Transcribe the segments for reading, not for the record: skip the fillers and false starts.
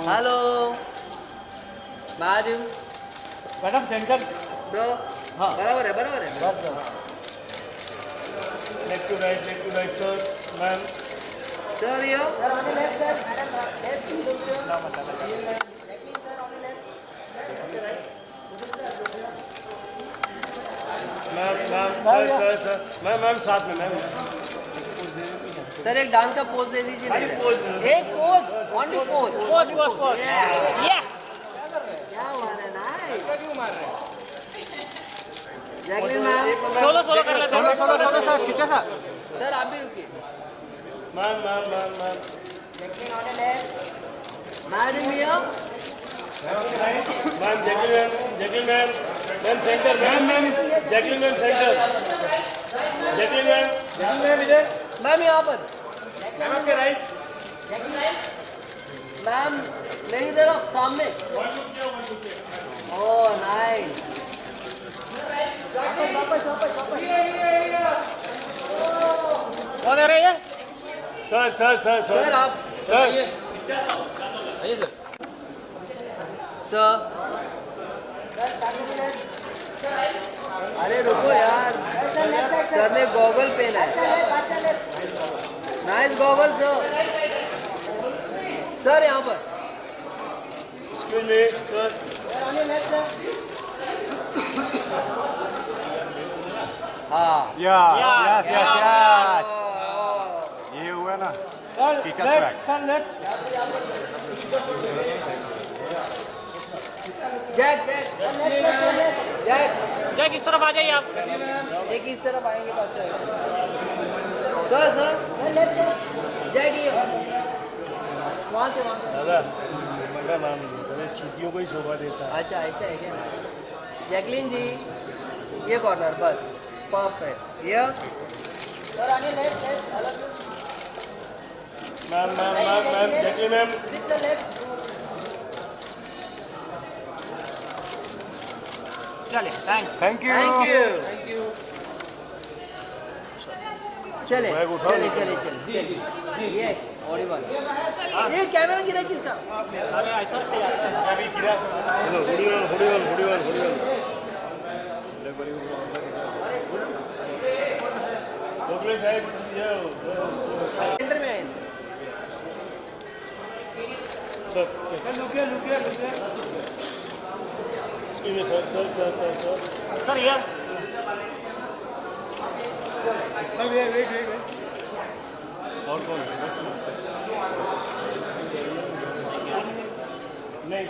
Hello madam madam centre sir हाँ बराबर है left to right sir ma'am sir ये सर मैम साथ में मैम सर एक डांस का पोज दे दीजिए खाली पोज दे दो, सर। एक पोज ओनली पोज पोज क्या बात है नाइस जैकलिन मैम सोलो कर लेते हैं सर कितना सा सर आप भी रुकिए ma'am Jacqueline on the left madam here ma'am Jacqueline ma'am centre ma'am Jacqueline ma'am centre Jacqueline ma'am इधर मैम यहाँ पर मैम आपके राइट मैम मेरी तरफ सामने ओह नाइस वापस कौन आ रहा है सर आप सर आइए सर अरे रुको यार सर ने गॉगल पहना है नाइस गॉगल सर यहाँ पर एक्सक्यूज मी सर हाँ Yes. ये हुआ ना टीचर ट्रैक जैक जैक इस तरफ आ जाइए आप एक इस तरफ आएंगे तो अच्छा होगा सर जैक ये वहाँ से दादा मैडम छुट्टियों को ही शोभा देता है अच्छा ऐसा है क्या जैकलिन जी ये कॉर्नर बस परफेक्ट ये सर आगे लेफ्ट अलग मैम जैकलिन मैम लेफ्ट चलिए थैंक यू थैंक यू चले यस ऑडिबल ये कैमरा गिरा किसका सेंटर में आए सर यार और कौन नहीं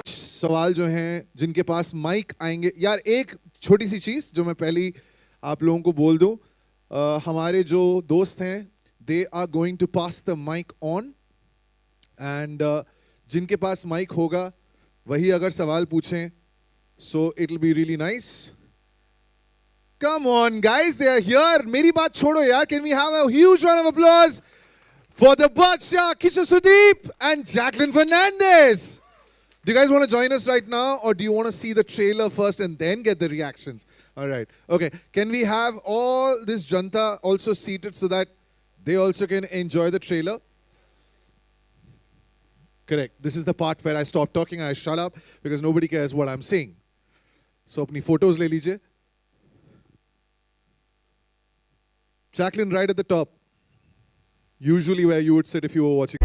सवाल जो हैं जिनके पास माइक आएंगे यार एक छोटी सी चीज़ जो मैं पहले आप लोगों को बोल दूं हमारे जो दोस्त हैं they are going to pass the mic on and जिनके पास माइक होगा वही अगर सवाल पूछें so it will be really nice come on guys they are here मेरी बात छोड़ो यार can we have a huge round of applause for the Badshah Kishore Sudeep and Jacqueline Fernandez. Do you guys want to join us right now or do you want to see the trailer first and then get the reactions? All right. Okay. Can we have all this janta also seated so that they also can enjoy the trailer? Correct. This is the part where I stop talking, I shut up because nobody cares what I'm saying. So apni photos le lijiye. Jacqueline right at the top. Usually where you would sit if you were watching.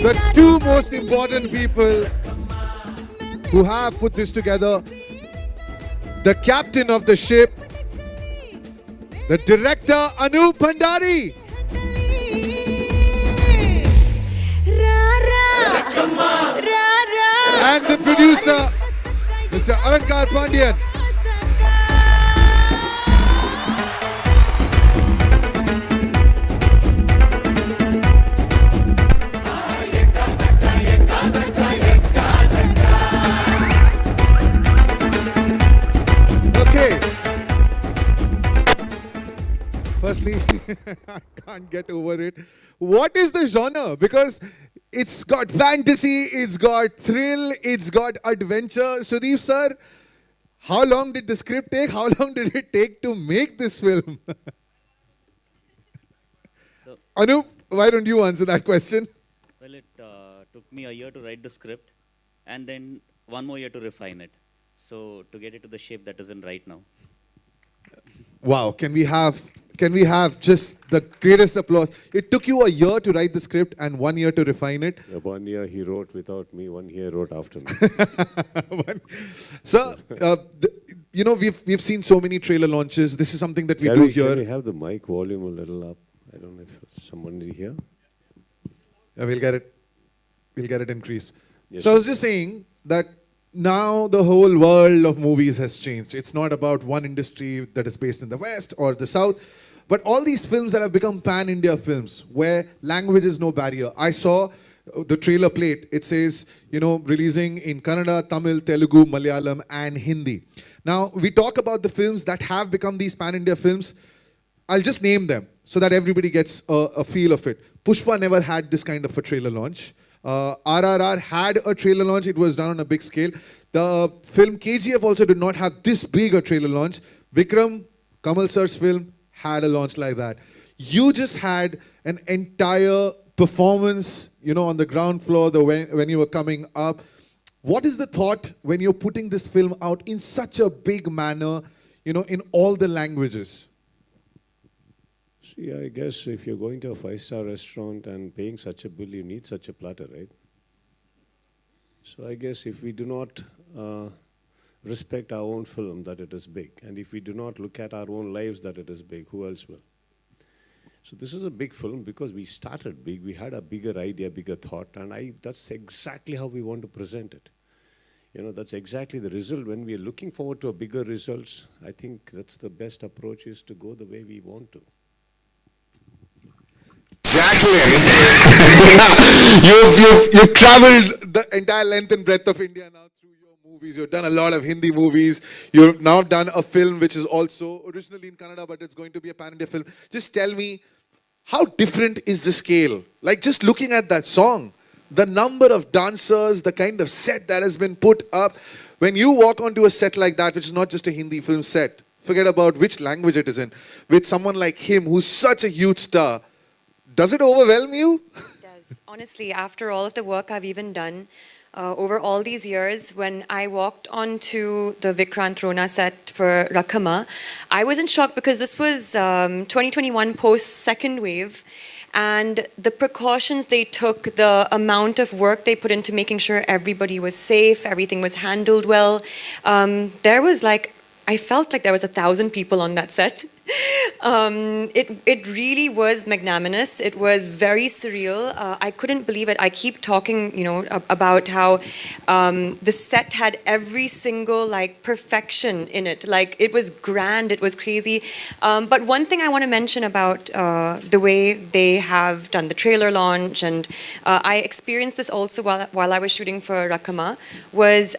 The two most important people who have put this together, the captain of the ship The director Anup Bhandari. And the producer, Mr. Alankar Pandian. Okay. Firstly, I can't get over it. What is the genre? Because it's got fantasy, it's got thrill, it's got adventure. Sudeep sir, how long did the script take? How long did it take to make this film? So, Anup, why don't you answer that question? well, it took me a year to write the script and then one more year to refine it. So, to get it to the shape that is in right now. Wow, can we have just the greatest applause? It took you a year to write the script and 1 year to refine it. Yeah, 1 year he wrote without me, 1 year wrote after me. Sir, you know, we've seen so many trailer launches. This is something that we Can do we, can we here. have the mic volume a little up? I don't know if someone here. Yeah, we'll get it increased. Yes, So I was just saying that now the whole world of movies has changed. It's not about one industry that is based in the West or the South, but all these films that have become pan-India films where language is no barrier. I saw the trailer plate. It says, you know, releasing in Kannada, Tamil, Telugu, Malayalam and Hindi. Now, we talk about the films that have become these pan-India films. I'll just name them so that everybody gets a feel of it. Pushpa never had this kind of a trailer launch. RRR had a trailer launch. It was done on a big scale. The film KGF also did not have this big a trailer launch. Vikram, Kamal sir's film, had a launch like that. You just had an entire performance, you know, on the ground floor when you were coming up. What is the thought when you're putting this film out in such a big manner, you know, in all the languages? See, I guess if you're going to a 5-star restaurant and paying such a bill, you need such a platter, right? So I guess if we do not respect our own film, that it is big, and if we do not look at our own lives, that it is big, who else will? So this is a big film because we started big, we had a bigger idea, bigger thought, and that's exactly how we want to present it. You know, that's exactly the result. When we are looking forward to a bigger results, I think that's the best approach, is to go the way we want to. You've traveled the entire length and breadth of India now through your movies. You've done a lot of Hindi movies. You've now done a film which is also originally in Kannada, but it's going to be a pan-India film. Just tell me, how different is the scale? Like, just looking at that song, the number of dancers, the kind of set that has been put up. When you walk onto a set like that, which is not just a Hindi film set, forget about which language it is in, with someone like him who's such a huge star, does it overwhelm you? It does. Honestly, after all of the work I've even done over all these years, when I walked onto the Vikrant Rona set for Rakama, I was in shock because this was 2021 post-second wave, and the precautions they took, the amount of work they put into making sure everybody was safe, everything was handled well. There was like, I felt like there was 1,000 people on that set. It really was magnanimous. It was very surreal. I couldn't believe it. I keep talking, you know, about how the set had every single like perfection in it. Like, it was grand. It was crazy. But one thing I want to mention about the way they have done the trailer launch, and I experienced this also while I was shooting for Rakama, was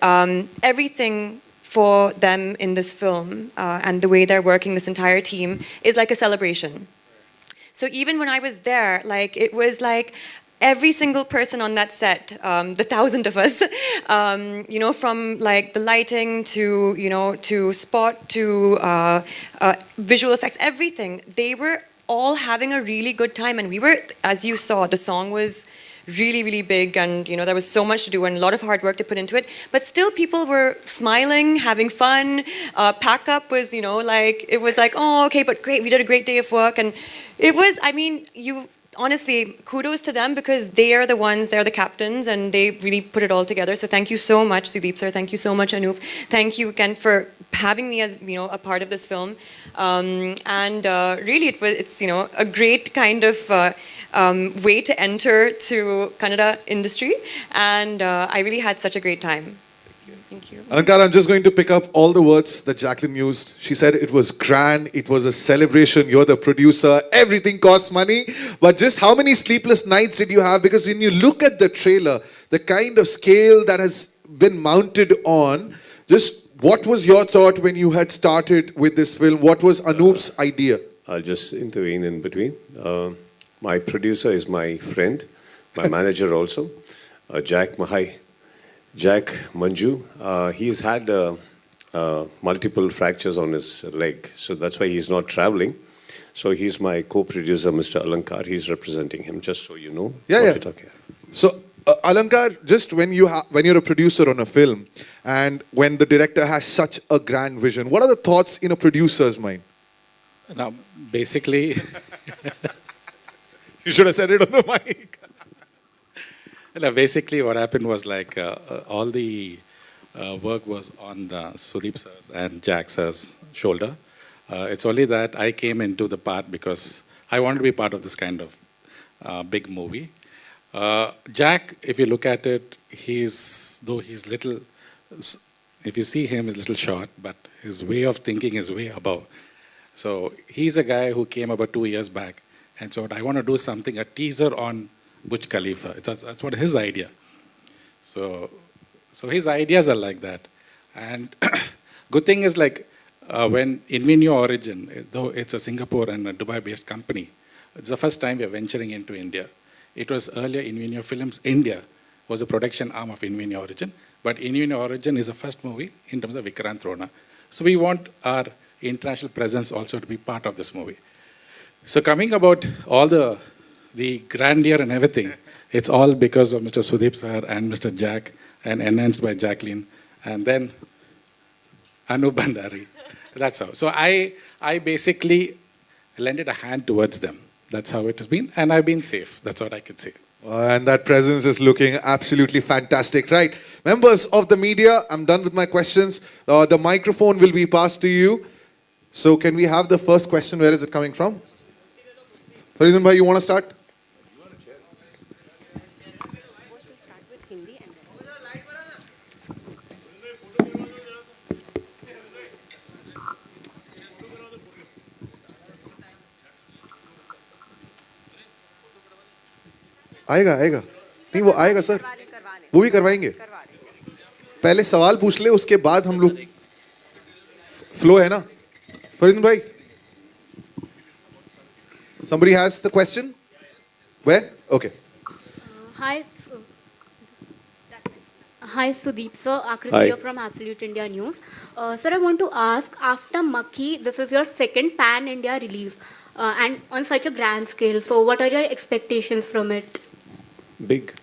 everything for them in this film and the way they're working, this entire team, is like a celebration. So even when I was there, like, it was like every single person on that set, the 1,000 of us, you know, from like the lighting to, you know, to spot to visual effects, everything, they were all having a really good time. And we were, as you saw, the song was really, really big, and you know, there was so much to do and a lot of hard work to put into it, but still people were smiling, having fun. Pack up was, you know, like, it was like, oh, okay, but great, we did a great day of work. And it was, I mean, honestly, kudos to them because they're the captains, and they really put it all together. So thank you so much, Sudeep sir. Thank you so much, Anoop. Thank you, Ken, for having me as a part of this film. And really, it's a great kind of way to enter to Kannada industry, and I really had such a great time. Thank you. Alankar, I'm just going to pick up all the words that Jacqueline used. She said it was grand, it was a celebration, you're the producer, everything costs money. But just how many sleepless nights did you have? Because when you look at the trailer, the kind of scale that has been mounted on, just what was your thought when you had started with this film? What was Anoop's idea? I'll just intervene in between. My producer is my friend, my manager also, Jack Mahai. Jack Manju, he's had multiple fractures on his leg, so that's why he's not traveling. So he's my co-producer, Mr. Alankar. He's representing him, just so you know what you're talking about. So, Alankar, just when you're a producer on a film, and when the director has such a grand vision, what are the thoughts in a producer's mind? Now, basically, You should have said it on the mic. basically what happened was like all the work was on the Sudeep sir's and Jack sir's shoulder. It's only that I came into the part because I wanted to be part of this kind of big movie. Jack, if you look at it, though he's little, if you see him, he's a little short, but his way of thinking is way above. So he's a guy who came about 2 years back and said, I want to do something, a teaser on Burj Khalifa. That's what his idea. So his ideas are like that. And good thing is like when Invenio Origin, though it's a Singapore and a Dubai-based company, it's the first time we are venturing into India. It was earlier Invenio Films India was a production arm of Invenio Origin, but Invenio Origin is the first movie in terms of Vikrant Rona. So we want our international presence also to be part of this movie. So coming about all the grandeur and everything, it's all because of Mr. Sudeep sir and Mr. Jack and enhanced by Jacqueline and then Anoop Bandari. That's how. So I basically lended a hand towards them. That's how it has been, and I've been safe. That's what I could say. And that presence is looking absolutely fantastic. Right. Members of the media, I'm done with my questions. The microphone will be passed to you. So can we have the first question? Where is it coming from? Faridun bhai, you want to start? आएगा नहीं वो आएगा sir वो भी करवाएंगे पहले सवाल पूछ ले उसके बाद हम लोग फ्लो है ना फरीदुन भाई somebody has the question where okay Hi Sudeep sir, Akriti here from Absolute India News. Sir, I want to ask, after Makhi, this is your second pan-India release and on such a grand scale. So what are your expectations from it? Big.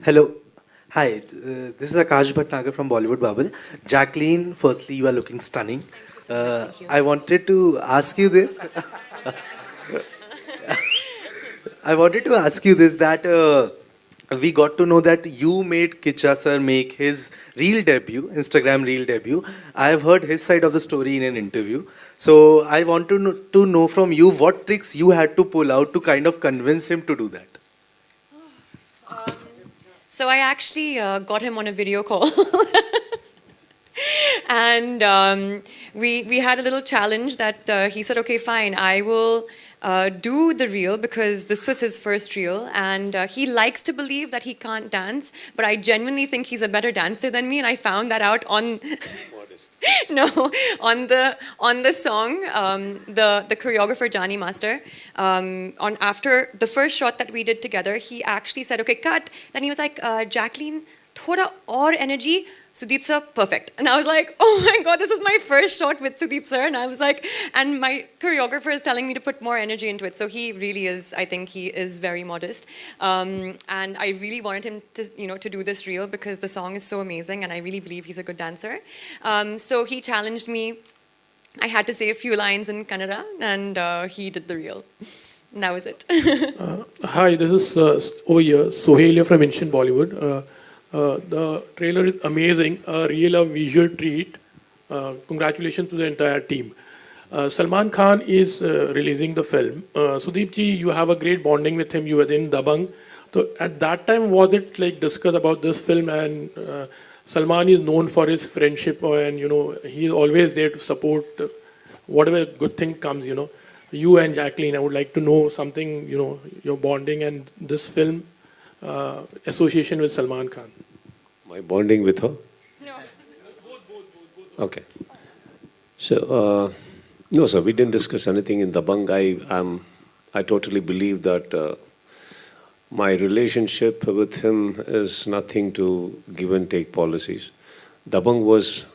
Hello. Hi, this is Akash Bhatnagar from Bollywood Babble. Jacqueline, firstly, you are looking stunning. Thank you. I wanted to ask you this. That we got to know that you made Kicha sir make his reel debut, Instagram reel debut. I have heard his side of the story in an interview. So I want to know from you what tricks you had to pull out to kind of convince him to do that. So I actually got him on a video call. And we had a little challenge that he said, okay, fine, I will do the reel because this was his first reel, and he likes to believe that he can't dance, but I genuinely think he's a better dancer than me, and I found that out on on the song. The choreographer Jani Master, on after the first shot that we did together, he actually said, okay, cut. Then he was like, Jacqueline, thoda aur energy, Sudeep sir, perfect. And I was like, oh my God, this is my first shot with Sudeep sir. And I was like, and my choreographer is telling me to put more energy into it. So he really is, I think he is very modest. And I really wanted him to, to do this reel because the song is so amazing and I really believe he's a good dancer. So he challenged me. I had to say a few lines in Kannada and he did the reel. And that was it. Hi, this is over here, Sohail from Ancient Bollywood. The trailer is amazing, a real visual treat. Congratulations to the entire team. Salman Khan is releasing the film. Sudeep ji, you have a great bonding with him. You were in Dabangg. So at that time, was it like discussed about this film? And Salman is known for his friendship, and he is always there to support whatever good thing comes. You and Jacqueline, I would like to know something. Your bonding and this film. Association with Salman Khan. My bonding with her? No. Okay. So, no, sir, we didn't discuss anything in Dabangg. I totally believe that my relationship with him is nothing to give and take policies. Dabangg was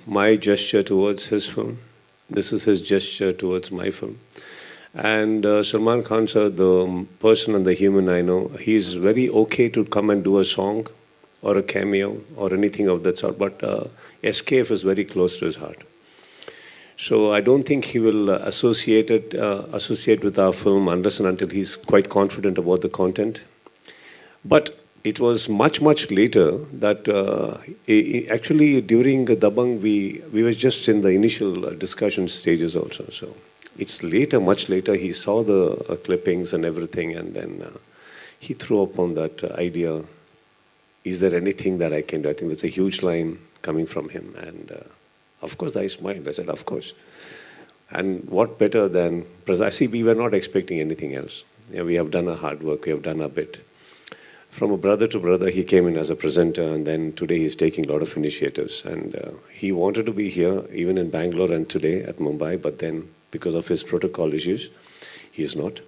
my gesture towards his film. This is his gesture towards my film. And Salman Khan, sir, the person and the human I know, he's very okay to come and do a song or a cameo or anything of that sort. But SKF is very close to his heart. So I don't think he will associate with our film unless and until he's quite confident about the content. But it was much, much later that actually during Dabangg, we were just in the initial discussion stages also. So it's later, much later, he saw the clippings and everything, and then he threw up on that idea, is there anything that I can do? I think that's a huge line coming from him. And of course, I smiled. I said, of course. And what better than, precisely, we were not expecting anything else. Yeah, we have done our hard work, we have done our bit. From a brother to brother, he came in as a presenter, and then today he's taking a lot of initiatives. And he wanted to be here, even in Bangalore and today at Mumbai, but then because of his protocol issues, he is not.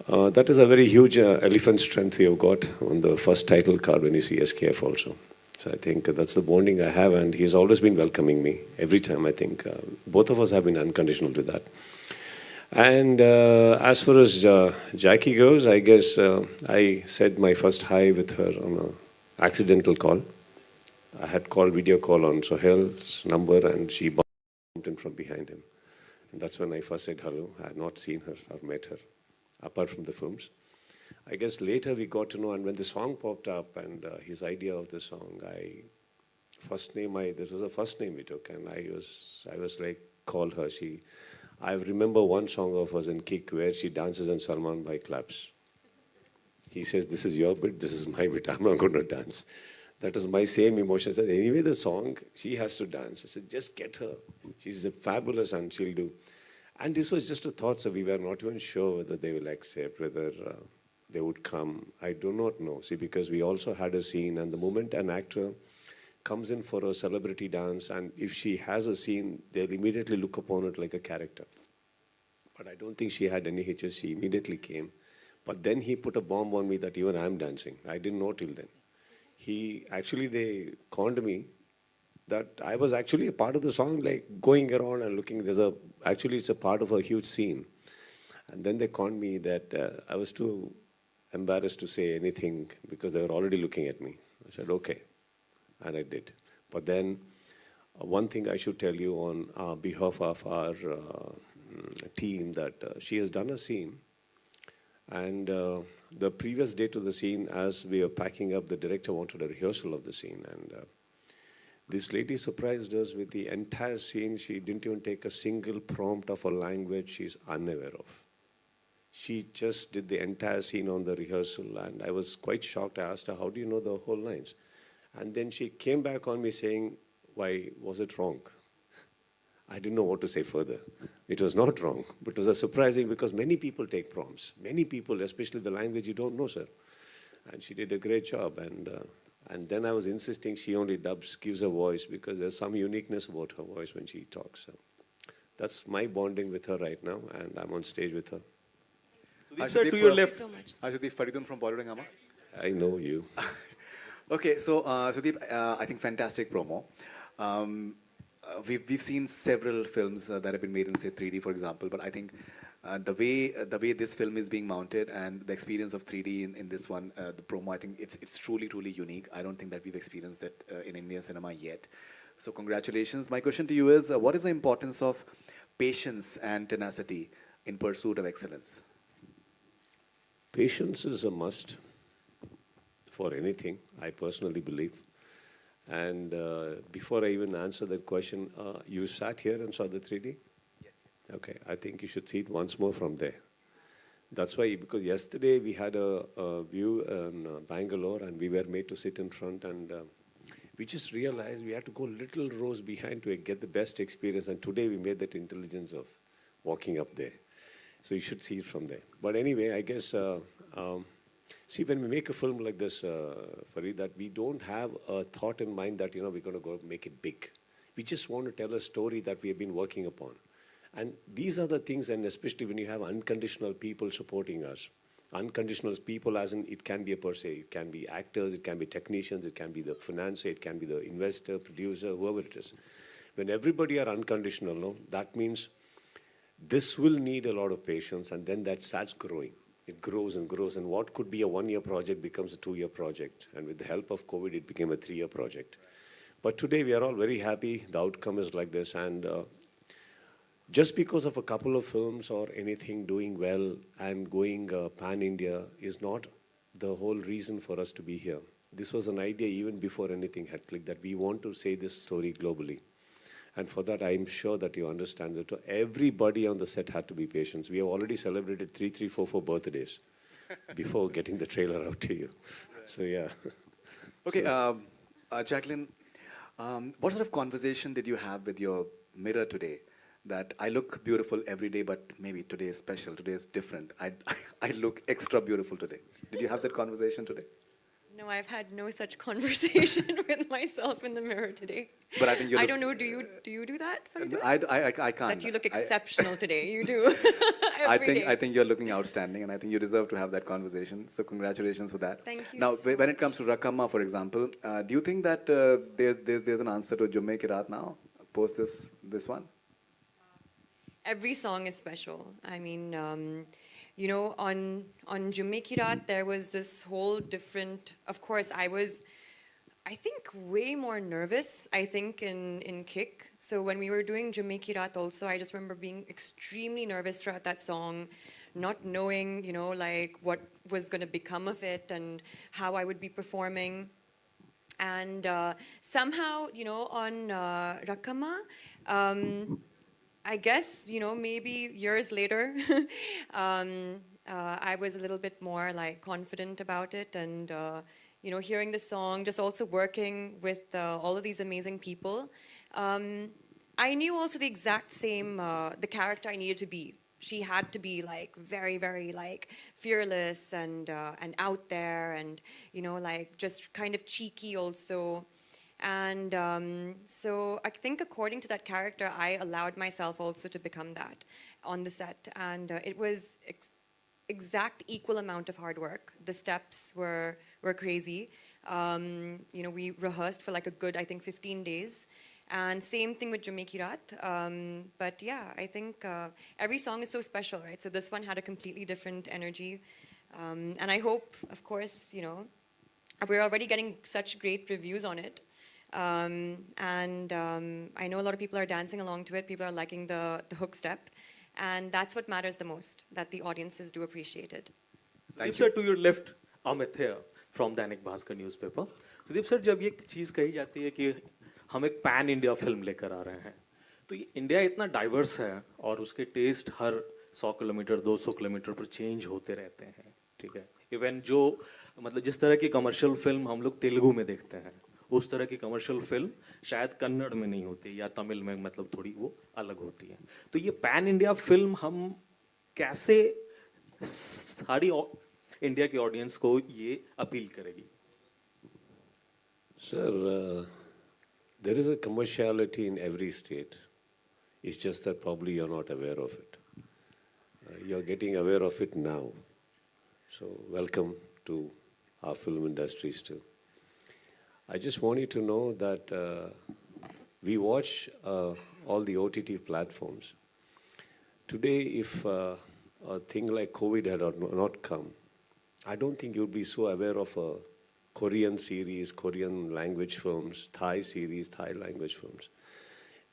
That is a very huge elephant strength we have got on the first title card when you see SKF also. So I think that's the bonding I have, and he's always been welcoming me every time. I think both of us have been unconditional to that. And as far as Jackie goes, I guess I said my first hi with her on an accidental call. I had called video call on Sohail's number, and she bumped in from behind him. And that's when I first said hello. I had not seen her or met her, apart from the films. I guess later we got to know, and when the song popped up and his idea of the song, this was the first name we took, and I was like, call her. I remember one song of hers in Kick where she dances and Salman Bhai claps. He says, this is your bit, this is my bit, I'm not going to dance. That is my same emotion. I said, anyway, the song, she has to dance. I said, just get her. She's fabulous and she'll do. And this was just a thought, so we were not even sure whether they will accept, whether they would come. I do not know. See, because we also had a scene, and the moment an actor comes in for a celebrity dance, and if she has a scene, they'll immediately look upon it like a character. But I don't think she had any hitches. She immediately came. But then he put a bomb on me that even I'm dancing. I didn't know till then. They conned me that I was actually a part of the song, like going around and looking. Actually, it's a part of a huge scene. And then they conned me that I was too embarrassed to say anything because they were already looking at me. I said, okay. And I did. But then one thing I should tell you on behalf of our team, that she has done a scene. And the previous day to the scene, as we were packing up, the director wanted a rehearsal of the scene. And this lady surprised us with the entire scene. She didn't even take a single prompt of a language she's unaware of. She just did the entire scene on the rehearsal, and I was quite shocked. I asked her, how do you know the whole lines? And then she came back on me saying, why was it wrong? I didn't know what to say further. It was not wrong, but it was surprising because many people take prompts. Many people, especially the language you don't know, sir. And she did a great job. And then I was insisting she only dubs, gives a voice, because there's some uniqueness about her voice when she talks. So that's my bonding with her right now, and I'm on stage with her. Sudeep, sir, to your left. Thank you so much. Hi, Sudeep, Faridun from Bollywood Hungama. I know you. Okay, so Sudeep, I think fantastic promo. We've seen several films that have been made in say 3D, for example, but I think the way this film is being mounted and the experience of 3D in this one, the promo, I think it's truly unique. I don't think that we've experienced that in Indian cinema yet. So congratulations. My question to you is, what is the importance of patience and tenacity in pursuit of excellence? Patience is a must for anything, I personally believe. And before I even answer that question, you sat here and saw the 3D? Yes. Okay, I think you should see it once more from there. That's why, because yesterday we had a view in Bangalore and we were made to sit in front, and we just realized we had to go little rows behind to get the best experience, and today we made that intelligence of walking up there. So you should see it from there. But anyway, I guess, see, when we make a film like this, Farid, that we don't have a thought in mind that, we're going to go make it big. We just want to tell a story that we have been working upon. And these are the things, and especially when you have unconditional people supporting us. Unconditional people, as in, it can be a per se, it can be actors, it can be technicians, it can be the financier, it can be the investor, producer, whoever it is. When everybody are unconditional, no, that means this will need a lot of patience, and then that starts growing. It grows and grows, and what could be a 1-year project becomes a 2-year project. And with the help of COVID, it became a 3-year project. But today, we are all very happy. The outcome is like this, and just because of a couple of films or anything doing well and going pan-India is not the whole reason for us to be here. This was an idea even before anything had clicked, that we want to say this story globally. And for that, I'm sure that you understand that everybody on the set had to be patient. We have already celebrated 3, 4 birthdays before getting the trailer out to you. So, yeah. Okay, Jacqueline, what sort of conversation did you have with your mirror today? That I look beautiful every day, but maybe today is special, today is different. I look extra beautiful today. Did you have that conversation today? No, I've had no such conversation with myself in the mirror today. But I think you I look, don't know, do you do that? Faridun? I can't. That you look exceptional today, you do. Every day. I think you're looking outstanding, and I think you deserve to have that conversation. So congratulations for that. Thank you Now, so when it comes to Rakama, for example, do you think that there's an answer to Jumme Ki Raat now, post this one? Every song is special. I mean, on Jumme Ki Raat, there was this whole different, of course, I think, way more nervous, I think, in Kick. So when we were doing Jumme Ki Raat also, I just remember being extremely nervous throughout that song, not knowing, what was going to become of it and how I would be performing. And somehow, on Rakama, I guess, maybe years later, I was a little bit more confident about it, and hearing the song, just also working with all of these amazing people. I knew also the exact same, the character I needed to be. She had to be very, very fearless and out there, and just kind of cheeky also. And so I think according to that character, I allowed myself also to become that on the set. And it was exact equal amount of hard work. The steps were crazy. We rehearsed for a good, I think, 15 days. And same thing with Jumme Ki Raat. But yeah, I think every song is so special, right? So this one had a completely different energy. And I hope, of course, we're already getting such great reviews on it. And I know a lot of people are dancing along to it. People are liking the hook step. And that's what matters the most, that the audiences do appreciate it. Sudeep sir, to your left, Amit here from Dainik Bhaskar newspaper. Sudeep sir, जब ये चीज़ कही जाती है कि हम एक pan India film लेकर आ रहे हैं, तो ये इंडिया इतना डाइवर्स है और उसके टेस्ट हर 100 किलोमीटर 200 किलोमीटर पर चेंज होते रहते हैं, ठीक है? इवन जो मतलब जिस तरह की कमर्शियल फिल्म हम लोग तेलुगु में देखते हैं, उस तरह की कमर्शियल फिल्म शायद कन्नड़ में नहीं होती या तमिल में, मतलब थोड़ी वो अलग होती है. तो ये पैन इंडिया फिल्म हम कैसे सारी इंडिया की ऑडियंस को ये अपील करेगी? Sir, there is a commerciality in every state. It's just that probably you're not aware of it. You're getting aware of it now. So welcome to our film industries too. I just want you to know that we watch all the OTT platforms. Today, if a thing like COVID had not come, I don't think you'd be so aware of a Korean series, Korean language films, Thai series, Thai language films.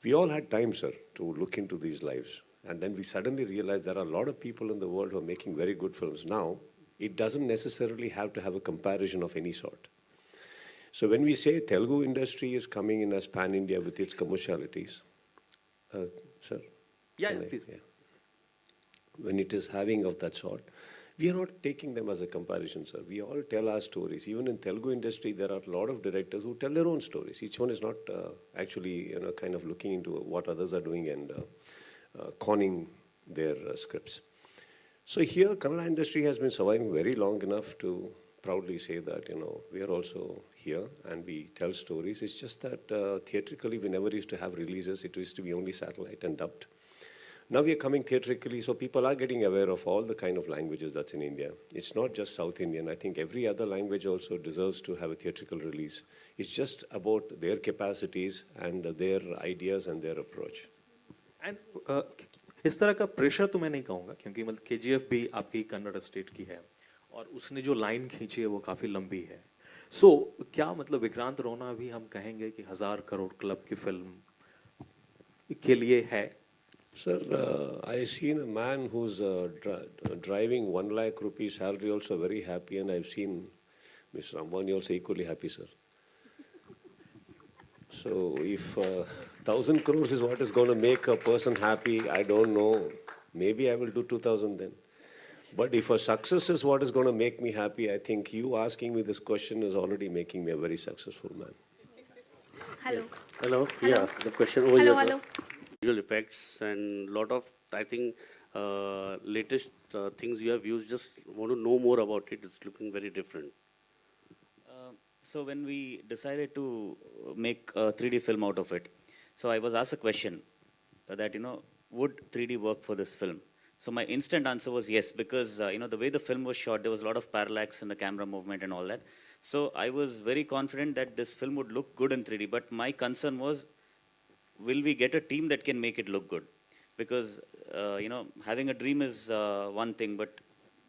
We all had time, sir, to look into these lives. And then we suddenly realized there are a lot of people in the world who are making very good films. Now, it doesn't necessarily have to have a comparison of any sort. So when we say Telugu industry is coming in as pan-India with its commercialities, sir? Yeah, please. Yeah. When it is having of that sort, we are not taking them as a comparison, sir. We all tell our stories. Even in Telugu industry, there are a lot of directors who tell their own stories. Each one is not actually, kind of looking into what others are doing and conning their scripts. So here, Kannada industry has been surviving very long enough to proudly say that, we are also here and we tell stories. It's just that theatrically, we never used to have releases. It used to be only satellite and dubbed. Now we are coming theatrically, so people are getting aware of all the kind of languages that's in India. It's not just South Indian. I think every other language also deserves to have a theatrical release. It's just about their capacities and their ideas and their approach. And इस तरह का pressure तो मैं नहीं कहूँगा, क्योंकि मतलब KGF भी आपकी कन्नड़ स्टेट की है और उसने जो लाइन खींची है वो काफ़ी लंबी है. So क्या मतलब विक्रांत रोना भी हम कहेंगे कि 1000 करोड़ क्लब की फिल्म के लिए है? Sir, I've seen a man who's driving 1 lakh rupees salary also very happy, and I've seen Mr. Ambani also equally happy, sir. So if 1,000 crores is what is going to make a person happy, I don't know. Maybe I will do 2,000 then. But if a success is what is going to make me happy, I think you asking me this question is already making me a very successful man. Hello. Hello. Yeah, the question over Hello, here. hello. Visual effects and lot of, I think, latest things you have used. Just want to know more about it. It's looking very different. So when we decided to make a 3D film out of it, so I was asked a question that, would 3D work for this film? So my instant answer was yes, because, the way the film was shot, there was a lot of parallax in the camera movement and all that. So I was very confident that this film would look good in 3D, but my concern was, will we get a team that can make it look good? Because, having a dream is one thing, but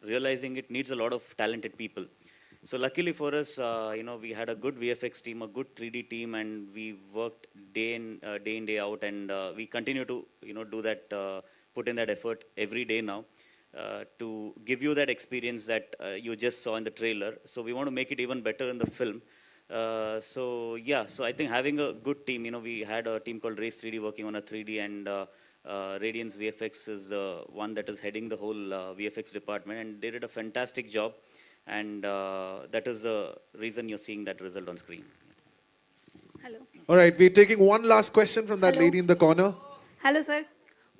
realizing it needs a lot of talented people. So luckily for us, we had a good VFX team, a good 3D team, and we worked day in, day out, and we continue to, do that, put in that effort every day now to give you that experience that you just saw in the trailer. So we want to make it even better in the film. So I think having a good team, we had a team called Race 3D working on a 3D, and Radiance VFX is the one that is heading the whole VFX department, and they did a fantastic job, and that is the reason you're seeing that result on screen. Hello. All right, we're taking one last question from that lady in the corner. Hello, sir.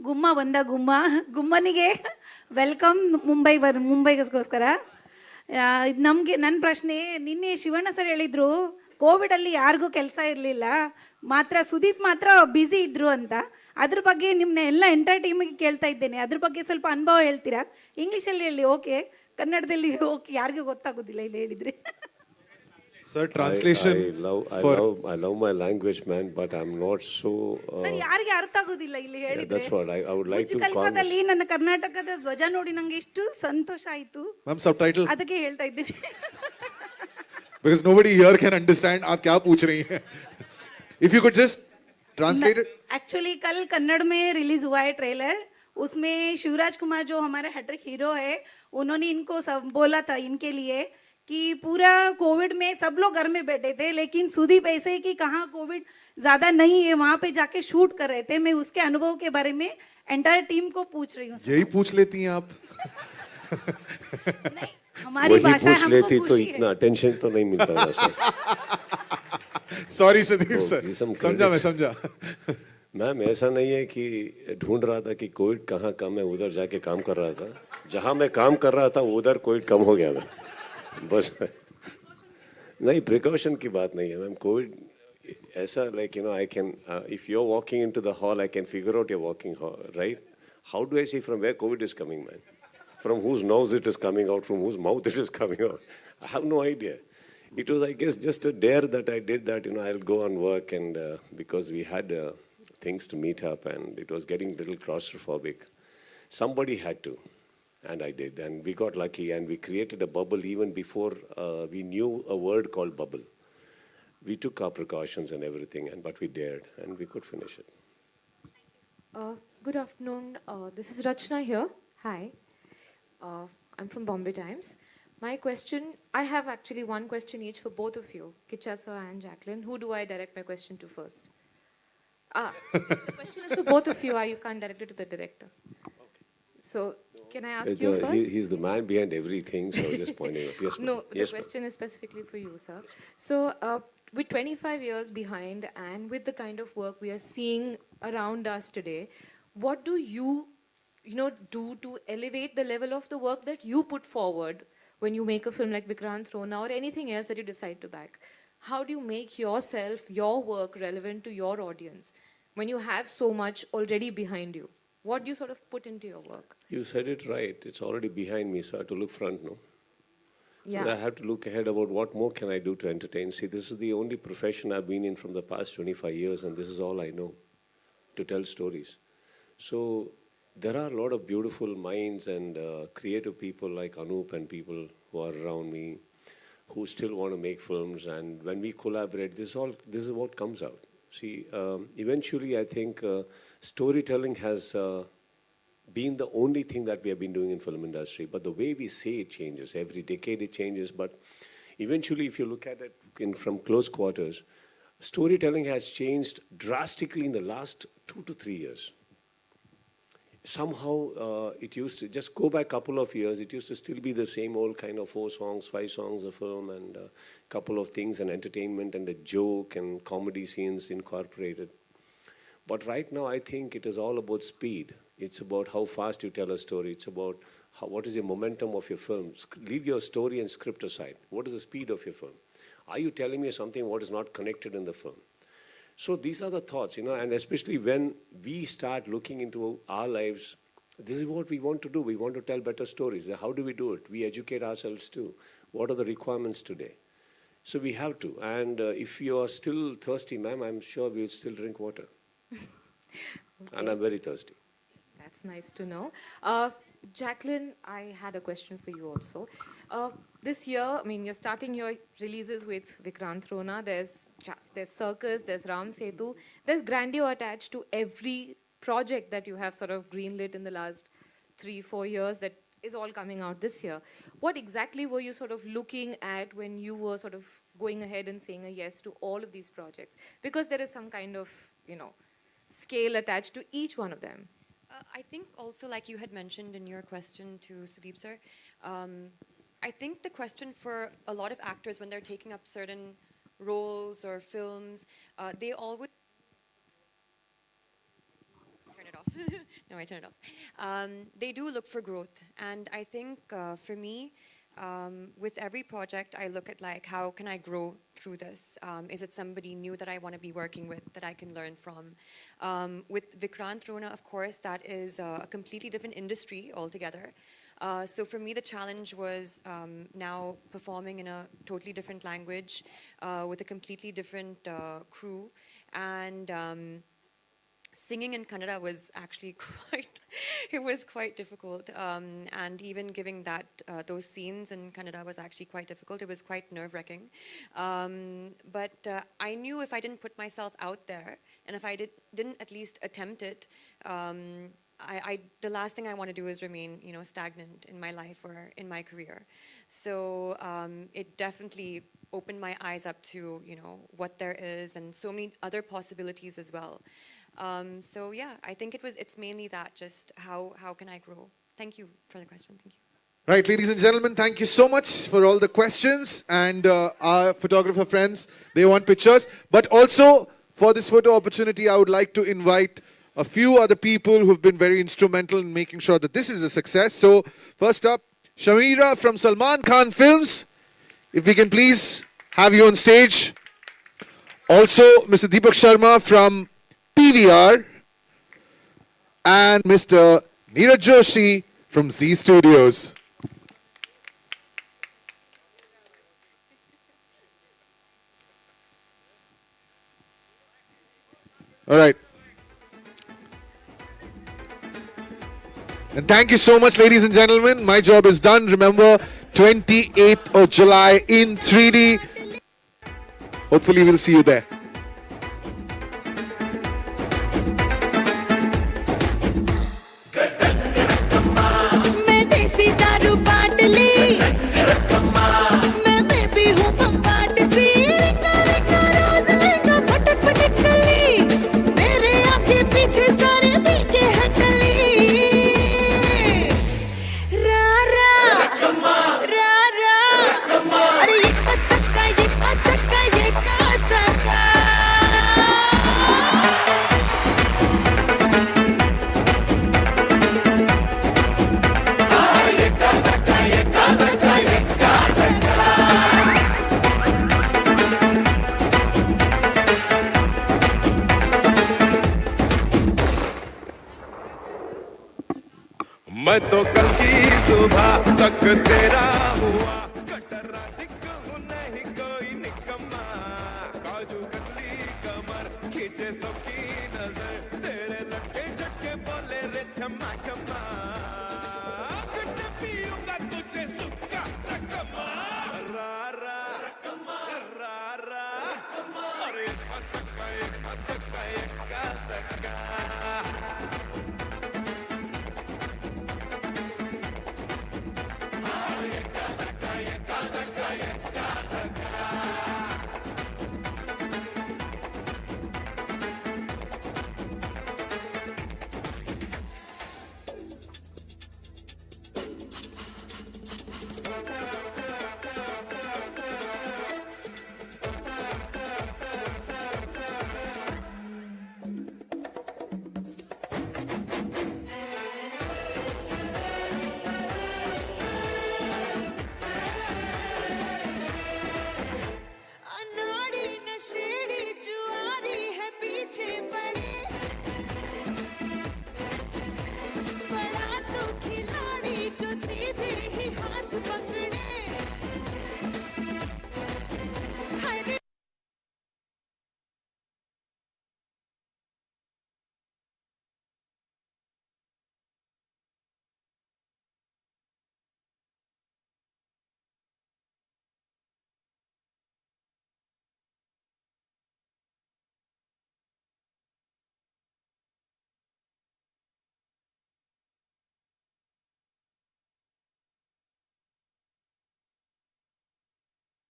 ಗುಮ್ಮ ಬಂದ ಗುಮ್ಮನಿಗೆ welcome ಮುಂಬೈಗೋಸ್ಕರ. ನಮಗೆ ನನ್ನ ಪ್ರಶ್ನೆ, ನಿನ್ನೆ Shivanna sir ಹೇಳಿದ್ರು ಕೋವಿಡಲ್ಲಿ ಯಾರಿಗೂ ಕೆಲಸ ಇರಲಿಲ್ಲ, ಮಾತ್ರ ಸುದೀಪ್ ಮಾತ್ರ ಬ್ಯುಸಿ ಇದ್ರು ಅಂತ. ಅದ್ರ ಬಗ್ಗೆ ನಿಮ್ಮನ್ನ ಎಲ್ಲ ಎಂಟೈರ್ ಟೀಮಿಗೆ ಕೇಳ್ತಾ ಇದ್ದೇನೆ. ಅದ್ರ ಬಗ್ಗೆ ಸ್ವಲ್ಪ ಅನುಭವ ಹೇಳ್ತೀರಾ? ಇಂಗ್ಲೀಷಲ್ಲಿ ಹೇಳಿ, ಓಕೆ. ಕನ್ನಡದಲ್ಲಿ ಓಕೆ, ಯಾರಿಗೂ ಗೊತ್ತಾಗೋದಿಲ್ಲ ಇಲ್ಲಿ ಹೇಳಿದ್ರೆ. Sir, translation. I love my language, man, but I'm not so. Sir, ಯಾರಿಗೆ ಅರ್ಥ ಆಗೋದಿಲ್ಲ ಇಲ್ಲಿ ಹೇಳಿದ್ರೆ. That's what I would like to. ಖಲೀಫಾದಲ್ಲಿ ನನ್ನ ಕರ್ನಾಟಕದ ಧ್ವಜ ನೋಡಿ ನಂಗೆ ಎಷ್ಟು ಸಂತೋಷ ಆಯ್ತು. Ma'am, subtitle. ಅದಕ್ಕೆ ಹೇಳ್ತಾ ಇದ್ದೀನಿ. Because nobody here can understand आप क्या पूछ रही हैं. If you could just translate it. Actually कल कन्नड़ में रिलीज हुआ है ट्रेलर. उसमें शिवराज कुमार जो हमारे हैट्रिक हीरो है, उन्होंने इनको सब बोला था इनके लिए कि पूरा कोविड में सब लोग घर में बैठे थे, लेकिन सुदीप ऐसे ही कि कहाँ कोविड ज़्यादा नहीं है, वहाँ पे जाके शूट कर रहे थे. मैं उसके अनुभव के बारे में एंटायर टीम को पूछ रही हूँ. यही पूछ लेती हैं आप? नहीं, हमारी भाषा हमको लेती तो खुशी इतना अटेंशन तो नहीं मिलता था. Sorry सुदीप सर, समझा मैं समझा. मैम, ऐसा नहीं है कि ढूंढ रहा था कि कोविड कहाँ कम है, उधर जाके काम कर रहा था. जहाँ मैं काम कर रहा था उधर कोविड कम हो गया था, बस. नहीं, प्रिकॉशन की बात नहीं है मैम. कोविड ऐसा, like, I can, if you're walking into the hall, I can figure out you're walking, right? How do I see from where COVID is coming, man? From whose nose it is coming out, from whose mouth it is coming out? I have no idea. It was, I guess, just a dare that I did that, I'll go and work, and because we had things to meet up and it was getting a little claustrophobic. Somebody had to, and I did. And we got lucky and we created a bubble even before we knew a word called bubble. We took our precautions and everything, but we dared and we could finish it. Good afternoon. This is Rachna here. Hi. I'm from Bombay Times. My question, I have actually one question each for both of you, Kicha sir and Jacqueline. Who do I direct my question to first? The question is for both of you. You can't direct it to the director. So, can I ask you first? He's the man behind everything, so just pointing out. Yes, no, yes, the question is specifically for you, sir. So, with 25 years behind and with the kind of work we are seeing around us today, what do you do to elevate the level of the work that you put forward when you make a film like Vikrant Rona or anything else that you decide to back? How do you make yourself, your work relevant to your audience when you have so much already behind you? What do you sort of put into your work? You said it right. It's already behind me, so I have to look front, no? Yeah. So I have to look ahead about what more can I do to entertain. See, this is the only profession I've been in from the past 25 years, and this is all I know, to tell stories. So there are a lot of beautiful minds and creative people like Anup and people who are around me who still want to make films. And when we collaborate, this is what comes out. See, eventually I think storytelling has been the only thing that we have been doing in film industry. But the way we say it changes. Every decade it changes. But eventually, if you look at it from close quarters, storytelling has changed drastically in the last 2 to 3 years. Somehow it used to, just go back a couple of years, it used to still be the same old kind of 4 songs, 5 songs a film, and a couple of things, and entertainment and a joke and comedy scenes incorporated. But right now I think it is all about speed. It's about how fast you tell a story. It's about what is the momentum of your film. Leave your story and script aside. What is the speed of your film? Are you telling me something what is not connected in the film? So these are the thoughts, and especially when we start looking into our lives, this is what we want to do. We want to tell better stories. How do we do it? We educate ourselves too. What are the requirements today? So we have to. And if you are still thirsty, ma'am, I'm sure we'll still drink water. Okay. And I'm very thirsty. That's nice to know. Jacqueline, I had a question for you also. This year, you're starting your releases with Vikrant Rona. There's Circus, there's Ram Setu. There's grandeur attached to every project that you have sort of greenlit in the last 3-4 years that is all coming out this year. What exactly were you sort of looking at when you were sort of going ahead and saying a yes to all of these projects? Because there is some kind of, scale attached to each one of them. I think also, like you had mentioned in your question to Sudeep sir, I think the question for a lot of actors when they're taking up certain roles or films, they always... Turn it off. No, I turn it off. They do look for growth. And I think for me, with every project, I look at how can I grow through this? Is it somebody new that I want to be working with that I can learn from? With Vikrant Rona, of course, that is a completely different industry altogether. So for me, the challenge was now performing in a totally different language with a completely different crew. And singing in Kannada was actually quite difficult. And even giving those scenes in Kannada was actually quite difficult. It was quite nerve-wracking. But I knew if I didn't put myself out there, and if I didn't at least attempt it, the last thing I want to do is remain, stagnant in my life or in my career. So it definitely opened my eyes up to, what there is and so many other possibilities as well. So yeah, I think it's mainly that, just how can I grow? Thank you for the question. Thank you. Right, ladies and gentlemen, thank you so much for all the questions. And our photographer friends, they want pictures. But also, for this photo opportunity, I would like to invite a few other people who've been very instrumental in making sure that this is a success. So, first up, Shamira from Salman Khan Films. If we can please have you on stage. Also, Mr. Deepak Sharma from PVR. And Mr. Neeraj Joshi from Z Studios. All right. And thank you so much, ladies and gentlemen. My job is done. Remember, 28th of July in 3D. Hopefully, we'll see you there. मैं तो कल की सुबह तक तेरा